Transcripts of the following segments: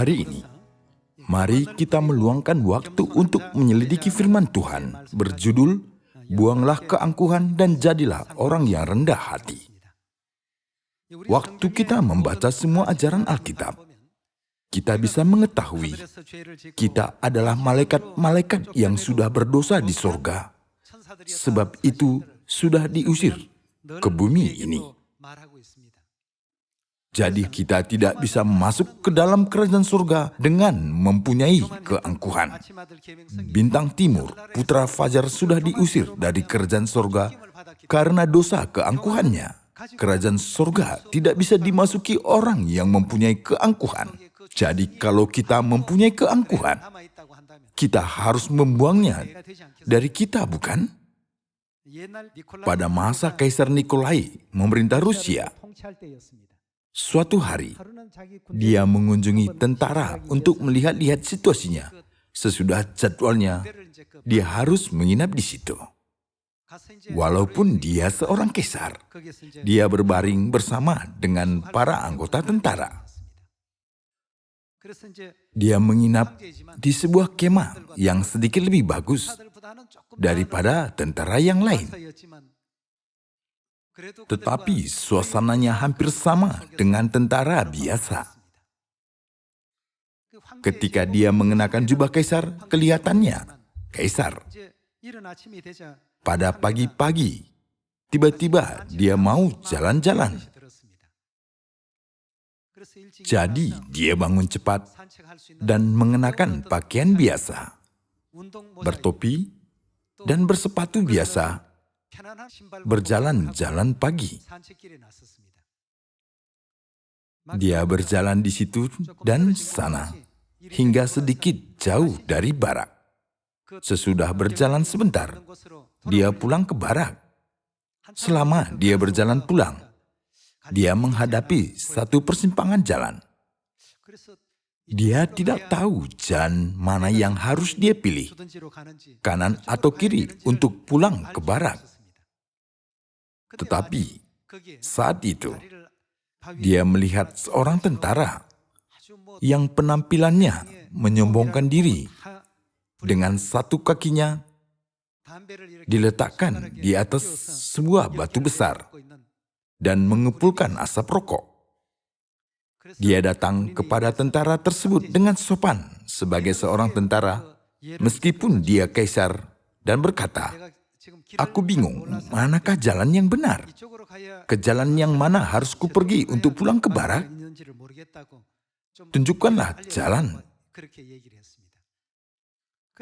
Hari ini, mari kita meluangkan waktu untuk menyelidiki firman Tuhan berjudul, "Buanglah keangkuhan dan jadilah orang yang rendah hati." Waktu kita membaca semua ajaran Alkitab, kita bisa mengetahui kita adalah malaikat-malaikat yang sudah berdosa di sorga. Sebab itu sudah diusir ke bumi ini. Jadi kita tidak bisa masuk ke dalam kerajaan surga dengan mempunyai keangkuhan. Bintang timur, putra fajar sudah diusir dari kerajaan surga karena dosa keangkuhannya. Kerajaan surga tidak bisa dimasuki orang yang mempunyai keangkuhan. Jadi kalau kita mempunyai keangkuhan, kita harus membuangnya dari kita, bukan? Pada masa Kaisar Nikolai memerintah Rusia, suatu hari, dia mengunjungi tentara untuk melihat-lihat situasinya. Sesudah jadwalnya, dia harus menginap di situ. Walaupun dia seorang kaisar, dia berbaring bersama dengan para anggota tentara. Dia menginap di sebuah kemah yang sedikit lebih bagus daripada tentara yang lain. Tetapi suasananya hampir sama dengan tentara biasa. Ketika dia mengenakan jubah kaisar, kelihatannya kaisar. Pada pagi-pagi, tiba-tiba dia mau jalan-jalan. Jadi dia bangun cepat dan mengenakan pakaian biasa, bertopi dan bersepatu biasa, berjalan-jalan pagi. Dia berjalan di situ dan sana, hingga sedikit jauh dari barak. Sesudah berjalan sebentar, dia pulang ke barak. Selama dia berjalan pulang, dia menghadapi satu persimpangan jalan. Dia tidak tahu jalan mana yang harus dia pilih, kanan atau kiri untuk pulang ke barak. Tetapi saat itu, dia melihat seorang tentara yang penampilannya menyombongkan diri dengan satu kakinya diletakkan di atas sebuah batu besar dan mengepulkan asap rokok. Dia datang kepada tentara tersebut dengan sopan sebagai seorang tentara, meskipun dia kaisar, dan berkata, "Aku bingung, manakah jalan yang benar? Ke jalan yang mana harus ku pergi untuk pulang ke barak? Tunjukkanlah jalan."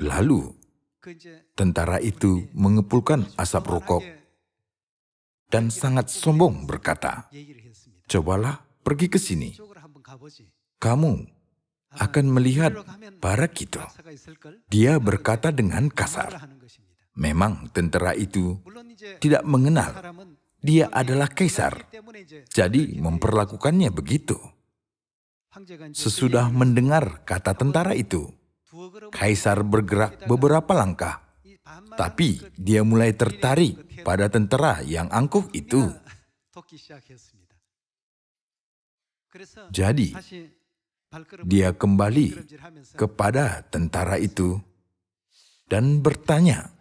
Lalu, tentara itu mengepulkan asap rokok dan sangat sombong berkata, "Cobalah pergi ke sini. Kamu akan melihat barak itu." Dia berkata dengan kasar. Memang tentara itu tidak mengenal dia adalah kaisar, jadi memperlakukannya begitu. Sesudah mendengar kata tentara itu, kaisar bergerak beberapa langkah, tapi dia mulai tertarik pada tentara yang angkuh itu. Jadi, dia kembali kepada tentara itu dan bertanya,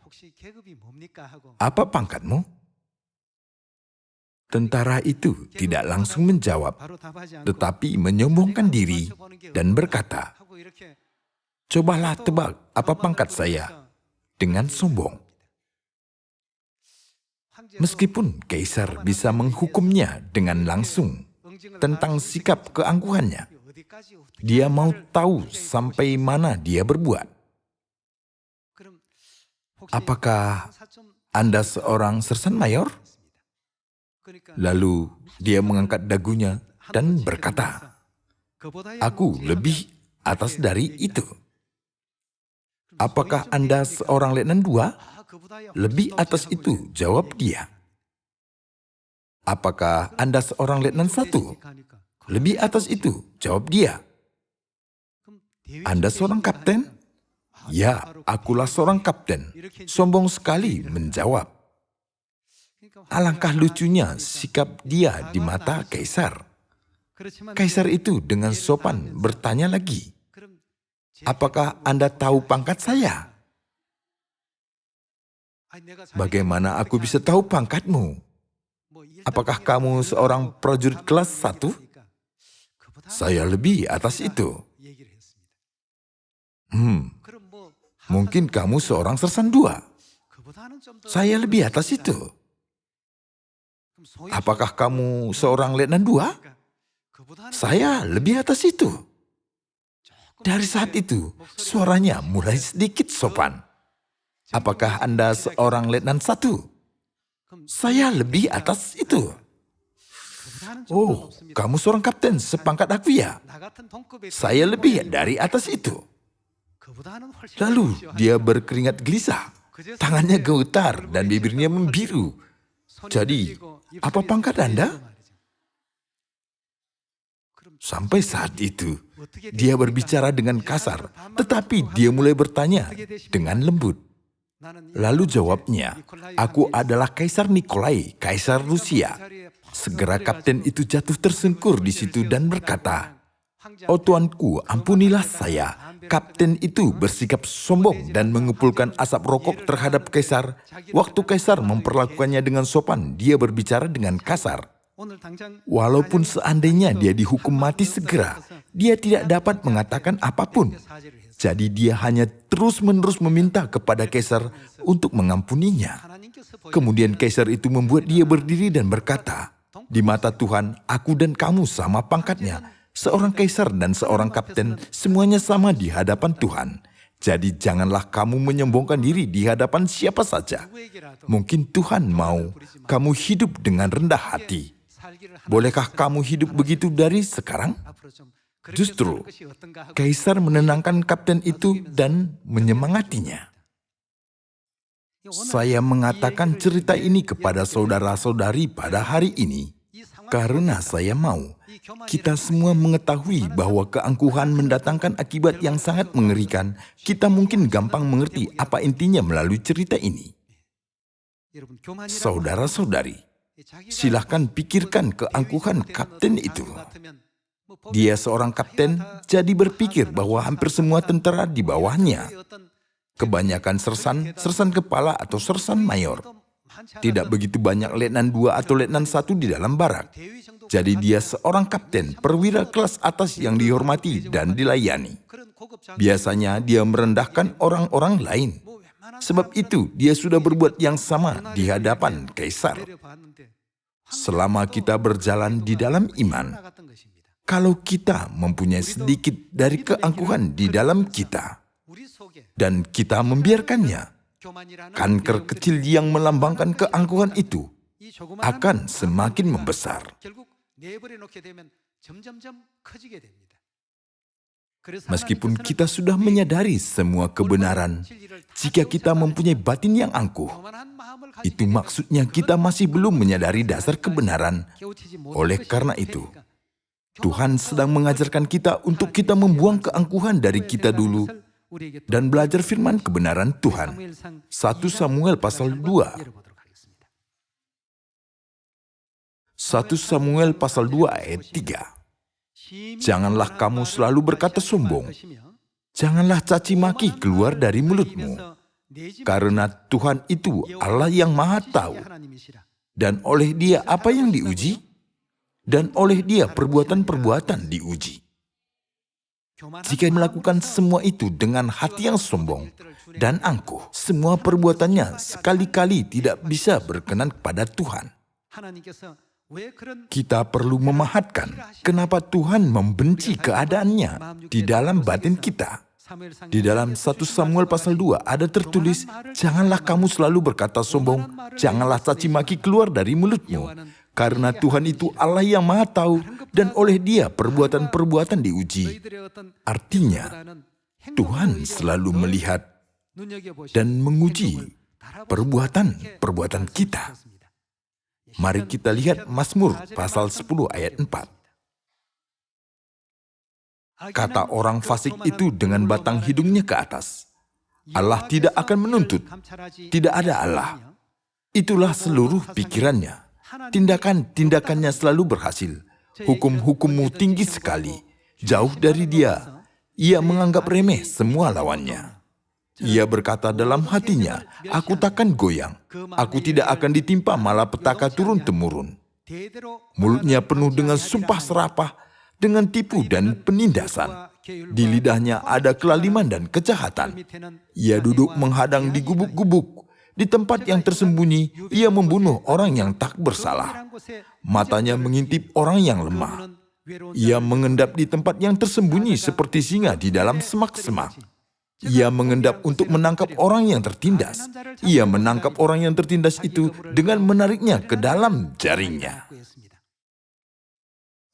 "Apa pangkatmu?" Tentara itu tidak langsung menjawab, tetapi menyombongkan diri dan berkata, "Cobalah tebak apa pangkat saya," dengan sombong. Meskipun kaisar bisa menghukumnya dengan langsung tentang sikap keangkuhannya, dia mau tahu sampai mana dia berbuat. Apakah Anda seorang sersan mayor? Lalu dia mengangkat dagunya dan berkata, "Aku lebih atas dari itu." "Apakah Anda seorang letnan 2? Lebih atas itu," jawab dia. "Apakah Anda seorang letnan 1? Lebih atas itu," jawab dia. "Anda seorang kapten?" "Ya, akulah seorang kapten," sombong sekali menjawab. Alangkah lucunya sikap dia di mata kaisar. Kaisar itu dengan sopan bertanya lagi, Apakah Anda tahu pangkat saya? Bagaimana aku bisa tahu pangkatmu? Apakah kamu seorang prajurit kelas 1? Saya lebih atas itu. Mungkin kamu seorang sersan 2. Saya lebih atas itu. Apakah kamu seorang letnan 2? Saya lebih atas itu. Dari saat itu, suaranya mulai sedikit sopan. Apakah Anda seorang letnan 1? Saya lebih atas itu. Oh, kamu seorang kapten sepangkat aku ya? Saya lebih dari atas itu. Lalu dia berkeringat gelisah, tangannya gemetar dan bibirnya membiru. Jadi, apa pangkat Anda? Sampai saat itu, dia berbicara dengan kasar, tetapi dia mulai bertanya dengan lembut. Lalu jawabnya, aku adalah Kaisar Nikolai, Kaisar Rusia. Segera kapten itu jatuh tersungkur di situ dan berkata, oh tuanku, ampunilah saya. Kapten itu bersikap sombong dan mengepulkan asap rokok terhadap Kaisar. Waktu Kaisar memperlakukannya dengan sopan, dia berbicara dengan kasar. Walaupun seandainya dia dihukum mati segera, dia tidak dapat mengatakan apapun. Jadi dia hanya terus-menerus meminta kepada Kaisar untuk mengampuninya. Kemudian Kaisar itu membuat dia berdiri dan berkata, di mata Tuhan, aku dan kamu sama pangkatnya. Seorang Kaisar dan seorang kapten, semuanya sama di hadapan Tuhan. Jadi janganlah kamu menyombongkan diri di hadapan siapa saja. Mungkin Tuhan mau kamu hidup dengan rendah hati. Bolehkah kamu hidup begitu dari sekarang? Justru, Kaisar menenangkan kapten itu dan menyemangatinya. Saya mengatakan cerita ini kepada saudara-saudari pada hari ini, karena saya mau kita semua mengetahui bahwa keangkuhan mendatangkan akibat yang sangat mengerikan. Kita mungkin gampang mengerti apa intinya melalui cerita ini. Saudara-saudari, silahkan pikirkan keangkuhan kapten itu. Dia seorang kapten, jadi berpikir bahwa hampir semua tentara di bawahnya. Kebanyakan sersan kepala atau sersan mayor. Tidak begitu banyak letnan 2 atau letnan 1 di dalam barak. Jadi dia seorang kapten, perwira kelas atas yang dihormati dan dilayani. Biasanya dia merendahkan orang-orang lain. Sebab itu dia sudah berbuat yang sama di hadapan Kaisar. Selama kita berjalan di dalam iman, kalau kita mempunyai sedikit dari keangkuhan di dalam kita, dan kita membiarkannya, kanker kecil yang melambangkan keangkuhan itu akan semakin membesar. Meskipun kita sudah menyadari semua kebenaran, jika kita mempunyai batin yang angkuh, itu maksudnya kita masih belum menyadari dasar kebenaran. Oleh karena itu, Tuhan sedang mengajarkan kita untuk kita membuang keangkuhan dari kita dulu dan belajar firman kebenaran Tuhan. 1 Samuel pasal 2. 1 Samuel pasal 2 ayat 3. Janganlah kamu selalu berkata sombong. Janganlah caci maki keluar dari mulutmu. Karena Tuhan itu Allah yang Maha Tahu. Dan oleh Dia apa yang diuji? Dan oleh Dia perbuatan-perbuatan diuji. Jika melakukan semua itu dengan hati yang sombong dan angkuh, semua perbuatannya sekali-kali tidak bisa berkenan kepada Tuhan. Kita perlu memahatkan kenapa Tuhan membenci keadaannya di dalam batin kita. Di dalam 1 Samuel pasal 2 ada tertulis, janganlah kamu selalu berkata sombong, janganlah caci maki keluar dari mulutmu. Karena Tuhan itu Allah yang Maha Tahu dan oleh Dia perbuatan-perbuatan diuji. Artinya, Tuhan selalu melihat dan menguji perbuatan-perbuatan kita. Mari kita lihat Mazmur pasal 10 ayat 4. Kata orang fasik itu dengan batang hidungnya ke atas, Allah tidak akan menuntut, tidak ada Allah. Itulah seluruh pikirannya. Tindakan-tindakannya selalu berhasil. Hukum-hukummu tinggi sekali. Jauh dari Dia Ia menganggap remeh semua lawannya. Ia berkata dalam hatinya, aku takkan goyang, aku tidak akan ditimpa malapetaka turun-temurun. Mulutnya penuh dengan sumpah serapah, dengan tipu dan penindasan. Di lidahnya ada kelaliman dan kejahatan. Ia duduk menghadang di gubuk-gubuk. Di tempat yang tersembunyi, ia membunuh orang yang tak bersalah. Matanya mengintip orang yang lemah. Ia mengendap di tempat yang tersembunyi seperti singa di dalam semak-semak. Ia mengendap untuk menangkap orang yang tertindas. Ia menangkap orang yang tertindas itu dengan menariknya ke dalam jaringnya.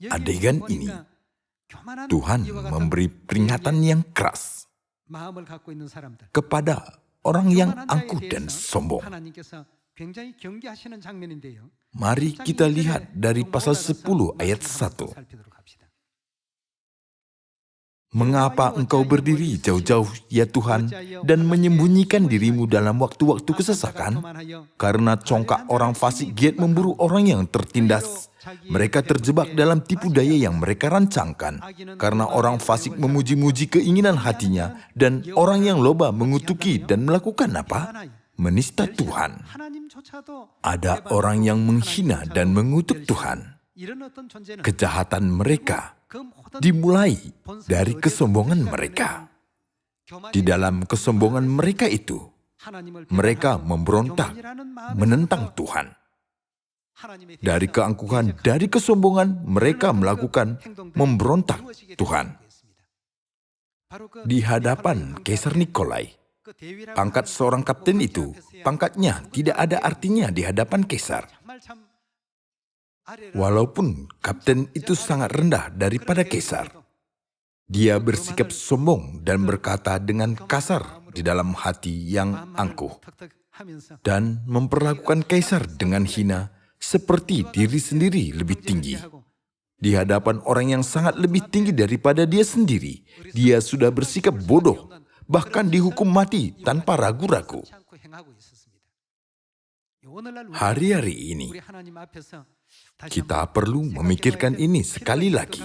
Adegan ini, Tuhan memberi peringatan yang keras kepada orang yang angkuh dan sombong. Mari kita lihat dari pasal 10 ayat 1. Mengapa engkau berdiri jauh-jauh, ya Tuhan, dan menyembunyikan dirimu dalam waktu-waktu kesesakan? Karena congkak orang fasik giat memburu orang yang tertindas. Mereka terjebak dalam tipu daya yang mereka rancangkan. Karena orang fasik memuji-muji keinginan hatinya, dan orang yang loba mengutuki dan melakukan apa? Menista Tuhan. Ada orang yang menghina dan mengutuk Tuhan. Kejahatan mereka dimulai dari kesombongan mereka. Di dalam kesombongan mereka itu, mereka memberontak, menentang Tuhan. Dari keangkuhan, dari kesombongan, mereka melakukan memberontak Tuhan. Di hadapan Kaisar Nikolai, pangkat seorang kapten itu, pangkatnya tidak ada artinya di hadapan Kaisar. Walaupun kapten itu sangat rendah daripada Kaisar, dia bersikap sombong dan berkata dengan kasar di dalam hati yang angkuh, dan memperlakukan Kaisar dengan hina seperti diri sendiri lebih tinggi. Di hadapan orang yang sangat lebih tinggi daripada dia sendiri, dia sudah bersikap bodoh, bahkan dihukum mati tanpa ragu-ragu. Hari-hari ini, kita perlu memikirkan ini sekali lagi.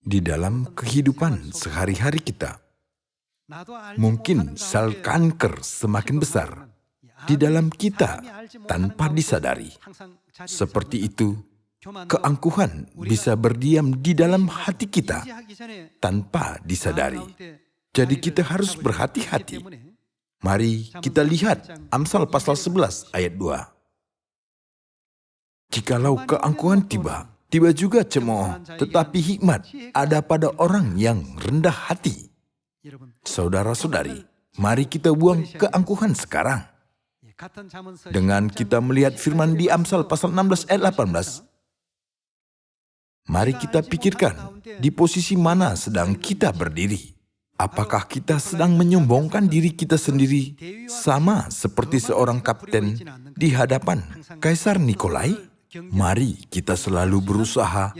Di dalam kehidupan sehari-hari kita, mungkin sel kanker semakin besar di dalam kita tanpa disadari. Seperti itu, keangkuhan bisa berdiam di dalam hati kita tanpa disadari. Jadi kita harus berhati-hati. Mari kita lihat Amsal pasal 11 ayat 2. Jikalau keangkuhan tiba, tiba juga cemooh, tetapi hikmat ada pada orang yang rendah hati. Saudara-saudari, mari kita buang keangkuhan sekarang. Dengan kita melihat firman di Amsal pasal 16 ayat 18, mari kita pikirkan di posisi mana sedang kita berdiri. Apakah kita sedang menyombongkan diri kita sendiri sama seperti seorang kapten di hadapan Kaisar Nikolai? Mari kita selalu berusaha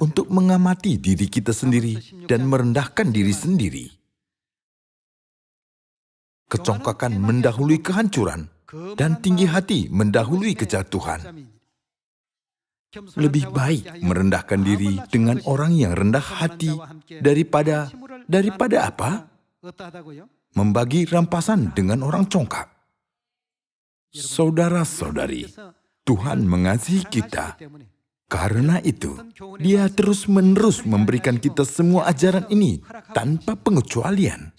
untuk mengamati diri kita sendiri dan merendahkan diri sendiri. Kecongkakan mendahului kehancuran dan tinggi hati mendahului kejatuhan. Lebih baik merendahkan diri dengan orang yang rendah hati daripada apa? Membagi rampasan dengan orang congkak. Saudara-saudari, Tuhan mengasihi kita. Karena itu, Dia terus-menerus memberikan kita semua ajaran ini tanpa pengecualian.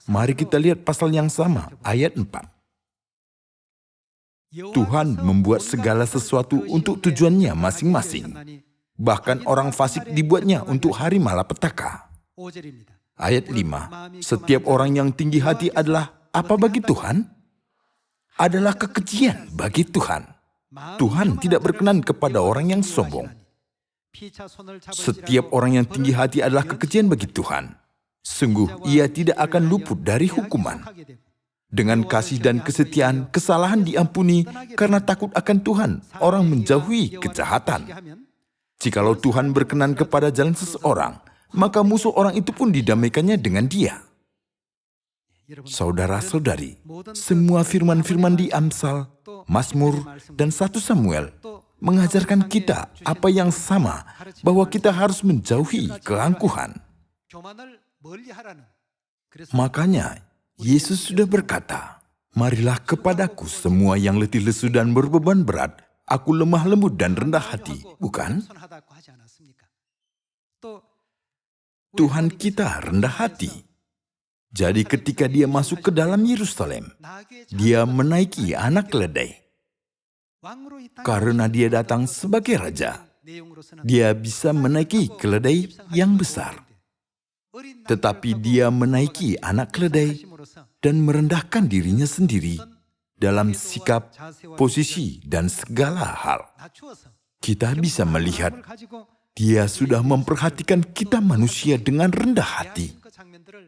Mari kita lihat pasal yang sama, ayat 4. Tuhan membuat segala sesuatu untuk tujuannya masing-masing. Bahkan orang fasik dibuatnya untuk hari malapetaka. Ayat 5. Setiap orang yang tinggi hati adalah apa bagi Tuhan? Adalah kekejian bagi Tuhan. Tuhan tidak berkenan kepada orang yang sombong. Setiap orang yang tinggi hati adalah kekejian bagi Tuhan. Sungguh, ia tidak akan luput dari hukuman. Dengan kasih dan kesetiaan, kesalahan diampuni karena takut akan Tuhan. Orang menjauhi kejahatan. Jikalau Tuhan berkenan kepada jalan seseorang, maka musuh orang itu pun didamaikannya dengan dia. Saudara-saudari, semua firman-firman di Amsal, Mazmur, dan 1 Samuel mengajarkan kita apa yang sama, bahwa kita harus menjauhi keangkuhan. Makanya Yesus sudah berkata, "Marilah kepadaku semua yang letih lesu dan berbeban berat, aku lemah lembut dan rendah hati." Bukan? Tuhan kita rendah hati. Jadi ketika dia masuk ke dalam Yerusalem, dia menaiki anak keledai. Karena dia datang sebagai raja, dia bisa menaiki keledai yang besar. Tetapi dia menaiki anak keledai dan merendahkan dirinya sendiri dalam sikap, posisi, dan segala hal. Kita bisa melihat dia sudah memperhatikan kita manusia dengan rendah hati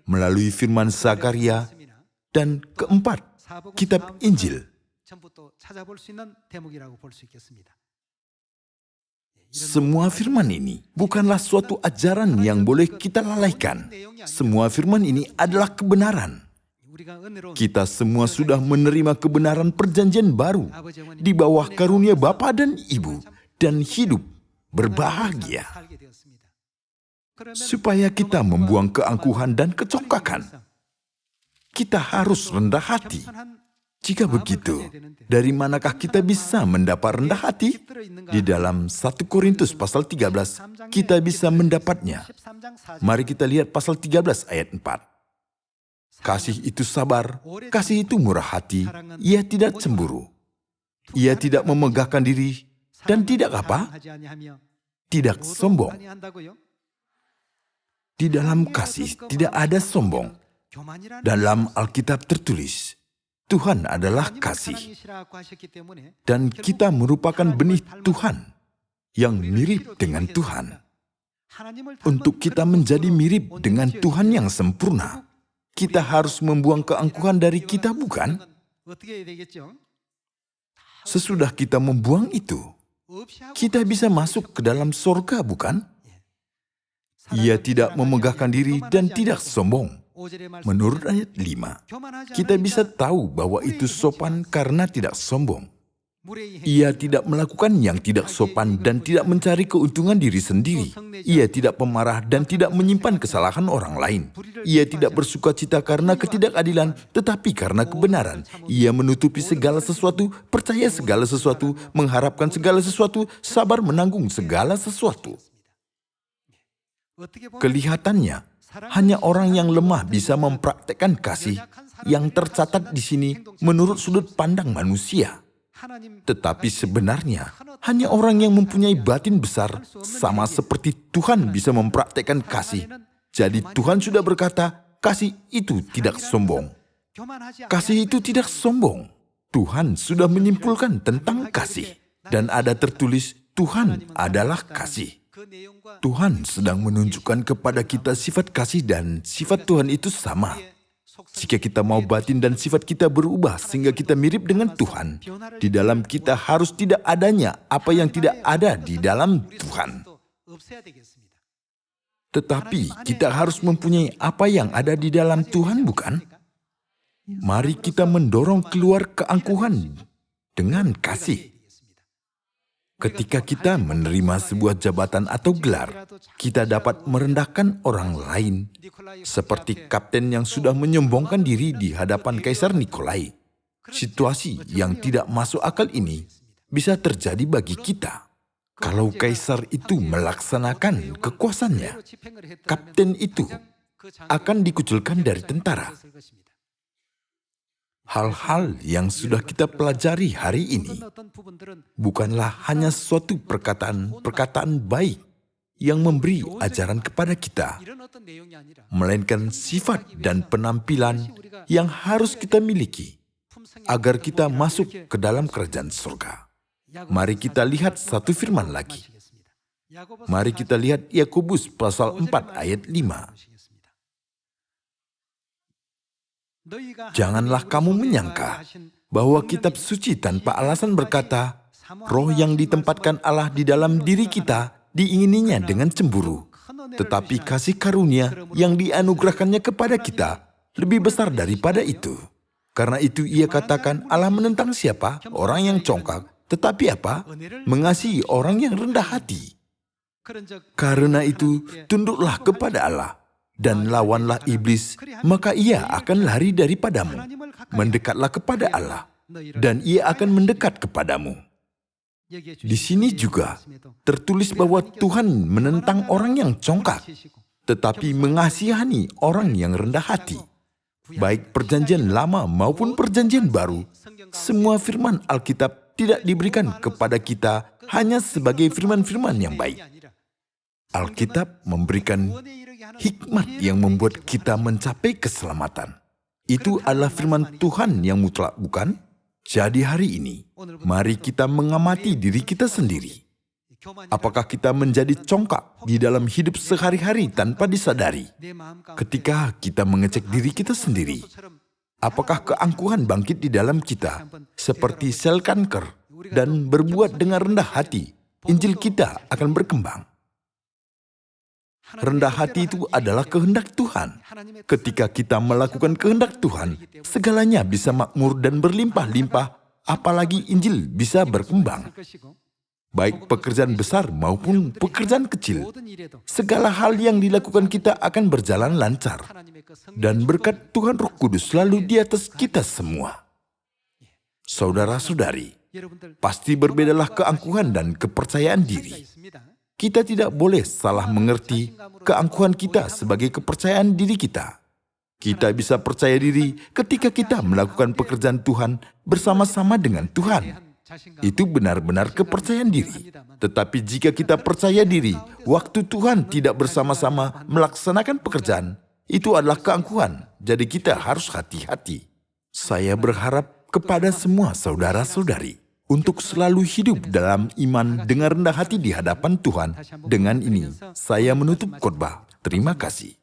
melalui firman Zakaria dan keempat, kitab Injil. Semua firman ini bukanlah suatu ajaran yang boleh kita lalaikan. Semua firman ini adalah kebenaran. Kita semua sudah menerima kebenaran perjanjian baru di bawah karunia Bapa dan Ibu dan hidup berbahagia. Supaya kita membuang keangkuhan dan kecongkakan, kita harus rendah hati. Jika begitu, dari manakah kita bisa mendapat rendah hati? Di dalam 1 Korintus pasal 13, kita bisa mendapatnya. Mari kita lihat pasal 13 ayat 4. Kasih itu sabar, kasih itu murah hati, ia tidak cemburu. Ia tidak memegahkan diri, dan tidak apa? Tidak sombong. Di dalam kasih tidak ada sombong. Dalam Alkitab tertulis, Tuhan adalah kasih. Dan kita merupakan benih Tuhan yang mirip dengan Tuhan. Untuk kita menjadi mirip dengan Tuhan yang sempurna, kita harus membuang keangkuhan dari kita, bukan? Sesudah kita membuang itu, kita bisa masuk ke dalam sorga, bukan? Ia tidak memegahkan diri dan tidak sombong. Menurut ayat 5, kita bisa tahu bahwa itu sopan karena tidak sombong. Ia tidak melakukan yang tidak sopan dan tidak mencari keuntungan diri sendiri. Ia tidak pemarah dan tidak menyimpan kesalahan orang lain. Ia tidak bersuka cita karena ketidakadilan, tetapi karena kebenaran. Ia menutupi segala sesuatu, percaya segala sesuatu, mengharapkan segala sesuatu, sabar menanggung segala sesuatu. Kelihatannya, hanya orang yang lemah bisa mempraktekkan kasih yang tercatat di sini menurut sudut pandang manusia. Tetapi sebenarnya, hanya orang yang mempunyai batin besar sama seperti Tuhan bisa mempraktekkan kasih. Jadi Tuhan sudah berkata, kasih itu tidak sombong. Kasih itu tidak sombong. Tuhan sudah menyimpulkan tentang kasih. Dan ada tertulis, Tuhan adalah kasih. Tuhan sedang menunjukkan kepada kita sifat kasih dan sifat Tuhan itu sama. Jika kita mau batin dan sifat kita berubah sehingga kita mirip dengan Tuhan, di dalam kita harus tidak adanya apa yang tidak ada di dalam Tuhan. Tetapi kita harus mempunyai apa yang ada di dalam Tuhan, bukan? Mari kita mendorong keluar keangkuhan dengan kasih. Ketika kita menerima sebuah jabatan atau gelar, kita dapat merendahkan orang lain, seperti kapten yang sudah menyombongkan diri di hadapan Kaisar Nikolai. Situasi yang tidak masuk akal ini bisa terjadi bagi kita. Kalau Kaisar itu melaksanakan kekuasaannya, kapten itu akan dikucilkan dari tentara. Hal-hal yang sudah kita pelajari hari ini bukanlah hanya suatu perkataan baik yang memberi ajaran kepada kita, melainkan sifat dan penampilan yang harus kita miliki agar kita masuk ke dalam kerajaan surga. Mari kita lihat satu firman lagi. Mari kita lihat Yakobus pasal 4 ayat 5. Janganlah kamu menyangka bahwa kitab suci tanpa alasan berkata, roh yang ditempatkan Allah di dalam diri kita diingininya dengan cemburu. Tetapi kasih karunia yang dianugerahkannya kepada kita lebih besar daripada itu. Karena itu ia katakan Allah menentang siapa? Orang yang congkak. Tetapi apa? Mengasihi orang yang rendah hati. Karena itu tunduklah kepada Allah. dan lawanlah iblis, maka ia akan lari daripadamu. Mendekatlah kepada Allah, dan ia akan mendekat kepadamu. Di sini juga tertulis bahwa Tuhan menentang orang yang congkak, tetapi mengasihani orang yang rendah hati. Baik perjanjian lama maupun perjanjian baru, semua firman Alkitab tidak diberikan kepada kita hanya sebagai firman-firman yang baik. Alkitab memberikan hikmat yang membuat kita mencapai keselamatan. Itu adalah firman Tuhan yang mutlak, bukan? Jadi hari ini, mari kita mengamati diri kita sendiri. Apakah kita menjadi congkak di dalam hidup sehari-hari tanpa disadari? Ketika kita mengecek diri kita sendiri, apakah keangkuhan bangkit di dalam kita seperti sel kanker dan berbuat dengan rendah hati? Injil kita akan berkembang. Rendah hati itu adalah kehendak Tuhan. Ketika kita melakukan kehendak Tuhan, segalanya bisa makmur dan berlimpah-limpah, apalagi Injil bisa berkembang. Baik pekerjaan besar maupun pekerjaan kecil, segala hal yang dilakukan kita akan berjalan lancar. Dan berkat Tuhan Roh Kudus selalu di atas kita semua. Saudara-saudari, pasti berbedalah keangkuhan dan kepercayaan diri. Kita tidak boleh salah mengerti keangkuhan kita sebagai kepercayaan diri kita. Kita bisa percaya diri ketika kita melakukan pekerjaan Tuhan bersama-sama dengan Tuhan. Itu benar-benar kepercayaan diri. Tetapi jika kita percaya diri, waktu Tuhan tidak bersama-sama melaksanakan pekerjaan, itu adalah keangkuhan. Jadi kita harus hati-hati. Saya berharap kepada semua saudara-saudari untuk selalu hidup dalam iman dengan rendah hati di hadapan Tuhan. Dengan ini, saya menutup khotbah. Terima kasih.